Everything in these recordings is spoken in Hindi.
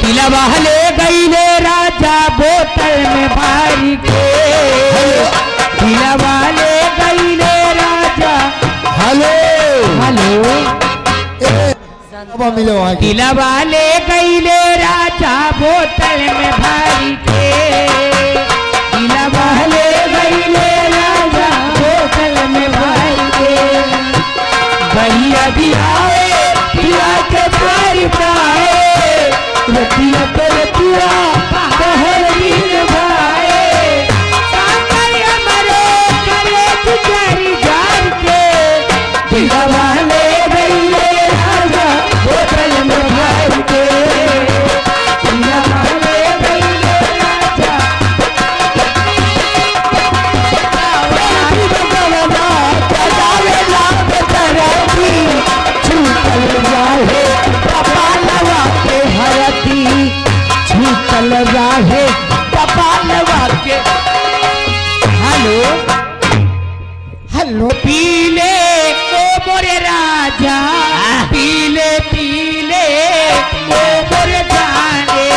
दिलवा ले गईले राजा बोतल में भर के, दिलवा ले गईले राजा। हेलो हेलो मिलो दिलवा ले गईले राजा बोतल में भर के, दिलवा ले गईले राजा बोतल में भर के। बढ़िया दियाए पिया के प्यार पाए, रतिया पे रतिया बहर दिन भाए, सागर हमारे करे तुझारी जार के, दिलवा ले गईले राजा बोतल में भर के, दिलवा ले गईले राजा। छूटल राहे कपालवा के। हेलो हेलो पीले ओ मोरे राजा, पीले पीले ओ मोरे जाने,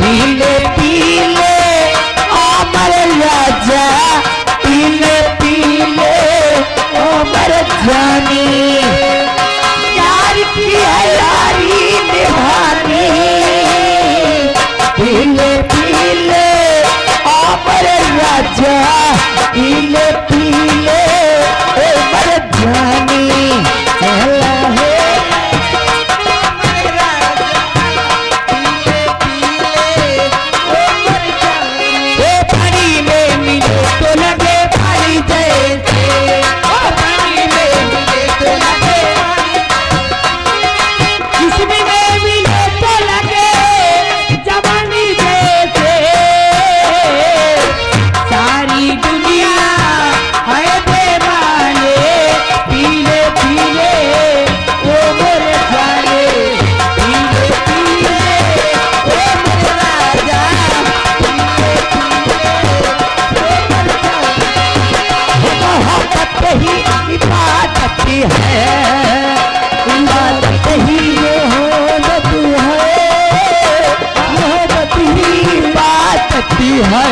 पीले पीले ओ मोरे राजा, पीले पीले ओ मोरे जाने। यार की है यारी निभानी, पीले पीले अमर राजा, पीले पीले अमर जानी। हेला हे अमर राजा, पीले पीले अमर जानी। ओ पानी में मिले तो लगे पानी जैसे, ओ पानी में मिले तो लगे किसमें मिले तो लगे जवानी जैसे। सारी दुनिया है बेमाने, पीले पीले ओ मोरे जाने, पीले पीले ओ मोरे राजा, पीले पीले ओ मोरे जाने। मोहब्बत ही इबादत है, इबादत ही मोहब्बत है, मोहब्बत ही इबादत है।